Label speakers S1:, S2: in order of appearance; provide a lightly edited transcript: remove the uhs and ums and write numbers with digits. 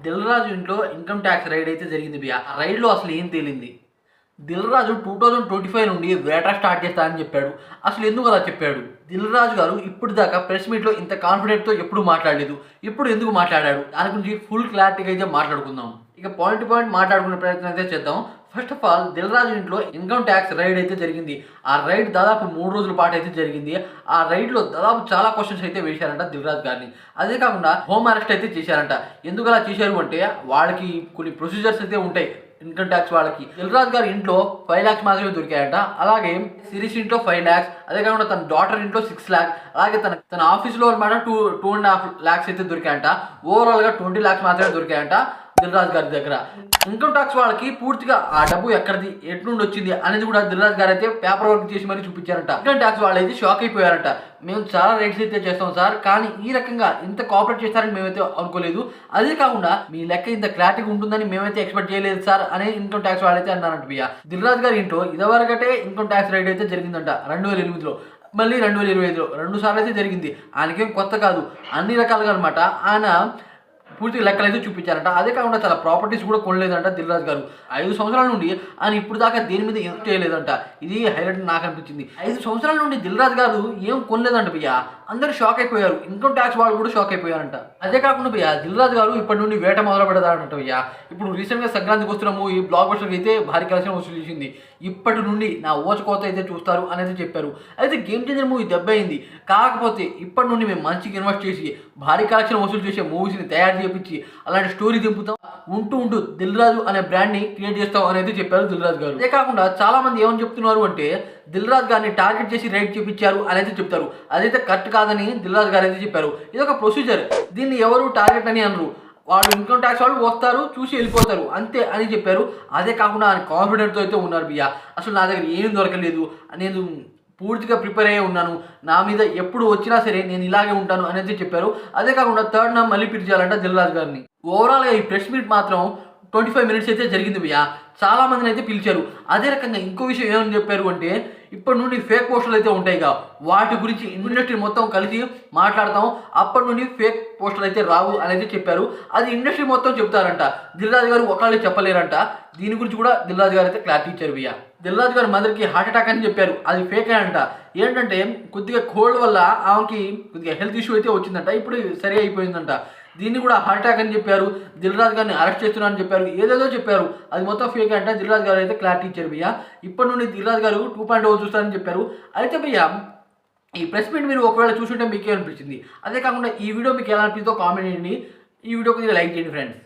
S1: దిల్ రాజు ఇంట్లో income tax raid అయితే జరిగింది బియా. ఆ రైడ్‌లో అసలు ఏం తేలింది? దిల్ రాజు 2025 నుండి వేటా స్టార్ట్ చేస్తా అని చెప్పాడు. అసలు ఎందుకు అలా చెప్పాడు? దిల్ రాజు గారు ఇప్పటిదాకా ప్రెస్ మీట్‌లో ఇంత కాన్ఫిడెంట్‌తో ఎప్పుడు మాట్లాడలేదు. ఇప్పుడు ఎందుకు మాట్లాడాడు? దాని గురించి ఫుల్ క్లారిటీగా అయితే మాట్లాడుకుందాం. ఇక పాయింట్ టు పాయింట్ మాట్లాడుకునే ప్రయత్నం అయితే చేద్దాం. First of all Dil Raju ఇంట్లో ఇన్కమ్ ట్యాక్స్ రైడ్ అయితే జరిగింది. ఆ రైడ్ దాదాపు 3 రోజుల పాటు అయితే జరిగింది. ఆ రైడ్‌లో దాదాపు చాలా క్వెషన్స్ అయితే వేశారంట దిల్ రాజు గారిని. అదే కాకుండా హోమ్ అరెస్ట్ అయితే చేశారంట. ఎందుకు అలా చేశారు అంటే వాళ్ళకి కొన్ని ప్రొసీజర్స్ అయితే ఉంటాయి. ఇన్కమ్ ట్యాక్స్ వాళ్ళకి. దిల్ రాజు గారి ఇంట్లో 5 lakhs మాత్రమే దొరికాయంట. అలాగే శిరీష్ ఇంట్లో 5 lakhs, అదే కాకుండా తన డాటర్ ఇంట్లో 6 lakhs, అలాగే తన ఆఫీస్‌లో అనమాట 2.5 lakhs అయితే దొరికాయంట. ఓవరాల్‌గా 20 lakhs మాత్రమే దొరికాయంట దిల్ రాజు గారి దగ్గర. ఇన్కమ్ ట్యాక్స్ వాళ్ళకి పూర్తిగా ఆ డబ్బు ఎక్కడిది, ఎటు నుండి వచ్చింది అనేది కూడా దిల్ రాజు గారు అయితే పేపర్ వర్క్ చేసి మరీ చూపించారంట. ఇన్కమ్ ట్యాక్స్ వాళ్ళు అయితే షాక్ అయిపోయారంట. మేము చాలా రైట్స్ అయితే చేస్తాం సార్, కానీ ఈ రకంగా ఇంత కోఆపరేట్ చేస్తారని మేమైతే అనుకోలేదు. అదే కాకుండా మీ లెక్క ఇంత క్లారిటీగా ఉంటుందని మేమైతే ఎక్స్పెక్ట్ చేయలేదు సార్ అని ఇన్కమ్ ట్యాక్స్ వాళ్ళైతే అన్నారంట బియ్య. దిల్ రాజు గారి ఇంట్లో ఇదివరకటే ఇన్కమ్ ట్యాక్స్ రైడ్ అయితే జరిగిందంట 2008లో, మళ్ళీ 2025లో 2 సార్లు అయితే జరిగింది. ఆయనకేం కొత్త కాదు, అన్ని రకాలుగా అనమాట ఆయన పూర్తిగా లెక్కలైతే చూపించారంట. అదే కాకుండా చాలా ప్రాపర్టీస్ కూడా కొనలేదంట దిల్ రాజు గారు. 5 సంవత్సరాల నుండి ఆయన ఇప్పుడు దాకా దేని మీద ఇన్వెస్ట్ చేయలేదంట. ఇది హైలైట్ నాకు అనిపించింది. 5 సంవత్సరాల నుండి దిల్ రాజు గారు ఏం కొనలేదంట భయ్య. అందరూ షాక్ అయిపోయారు. ఇన్కమ్ ట్యాక్స్ వాళ్ళు కూడా షాక్ అయిపోయారంట. అదే కాకుండా భయ్య దిల్ రాజు గారు ఇప్పటి నుండి వేట మొదలు పెడతారంట భయ్య. ఇప్పుడు రీసెంట్గా సంక్రాంతికి వస్తున్న మూవీ బ్లాక్ బస్టర్కి అయితే భారీ కలెక్షన్ వసూలు చేసింది. ఇప్పటి నుండి నా ఓచకోత అయితే చూస్తారు అనేది చెప్పారు. అయితే గేమ్ చేంజర్ మూవీ దెబ్బ అయింది. కాకపోతే ఇప్పటి నుండి మేము మంచిగా ఇన్వెస్ట్ చేసి భారీ కలెక్షన్ వసూలు చేసే మూవీస్ని తయారు చేయించి అలాంటి స్టోరీ దింపుతాం, ఉంటూ దిల్ రాజు అనే బ్రాండ్ని క్రియేట్ చేస్తాం అనేది చెప్పారు దిల్ రాజు గారు. అదే కాకుండా చాలా మంది ఏమని చెప్తున్నారు అంటే దిల్ రాజు గారిని టార్గెట్ చేసి రైడ్ చేపించారు అనేది చెప్తారు. అదైతే కరెక్ట్ కాదని దిల్ రాజు గారు అయితే చెప్పారు. ఇది ఒక ప్రొసీజర్, దీన్ని ఎవరు టార్గెట్ అని అనరు. వాళ్ళు ఇన్కమ్ ట్యాక్స్ వాళ్ళు వస్తారు, చూసి వెళ్ళిపోతారు అంతే అని చెప్పారు. అదే కాకుండా ఆయన కాన్ఫిడెంట్తో అయితే ఉన్నారు బియ్య. అసలు నా దగ్గర ఏం దొరకలేదు, నేను పూర్తిగా ప్రిపేర్ అయ్యే ఉన్నాను, నా మీద ఎప్పుడు వచ్చినా సరే నేను ఇలాగే ఉంటాను అనేది చెప్పారు. అదే కాకుండా థర్డ్ నా మళ్ళీ పిలిచారంట దిల్ రాజు గారిని. ఓవరాల్గా ఈ ప్రెస్ మీట్ మాత్రం 25 minutes అయితే జరిగింది భయ్య. చాలా మందిని అయితే పిలిచారు. అదే రకంగా ఇంకో విషయం ఏమని చెప్పారు అంటే ఇప్పటి నుండి ఫేక్ పోస్టులు అయితే ఉంటాయిగా, వాటి గురించి ఇండస్ట్రీ మొత్తం కలిసి మాట్లాడతాం, అప్పటి నుండి ఫేక్ పోస్టులు అయితే రావు అనేది చెప్పారు. అది ఇండస్ట్రీ మొత్తం చెప్తారంట, దిల్ రాజు గారు ఒకళ్ళే చెప్పలేరంట. దీని గురించి కూడా దిల్ రాజు గారు అయితే క్లారిటీ ఇచ్చారు భయ్య. దిల్ రాజు గారి మదర్కి హార్ట్ అటాక్ అని చెప్పారు, అది ఫేక్ అంట. ఏంటంటే కొద్దిగా కోల్డ్ వల్ల ఆమెకి కొద్దిగా హెల్త్ ఇష్యూ అయితే వచ్చిందంట, ఇప్పుడు సరి అయిపోయిందంట. దీన్ని కూడా హార్ట్ అటాక్ అని చెప్పారు. దిల్ రాజు గారిని అరెస్ట్ చేస్తున్నారని చెప్పారు, ఏదేదో చెప్పారు. అది మొత్తం ఫేక్ అంట. దిల్ రాజు గారు అయితే క్లారిటీ ఇచ్చారు భయ్య. ఇప్పటి నుండి దిల్ రాజు గారు 2.0 చూస్తారని చెప్పారు. అయితే భయ్య ఈ ప్రెస్ మీట్ మీరు ఒకవేళ చూసుంటే మీకేమనిపించింది? అదే కాకుండా ఈ వీడియో మీకు ఎలా అనిపించిందో కామెంట్ చేయండి. ఈ వీడియోకి లైక్ చేయండి ఫ్రెండ్స్.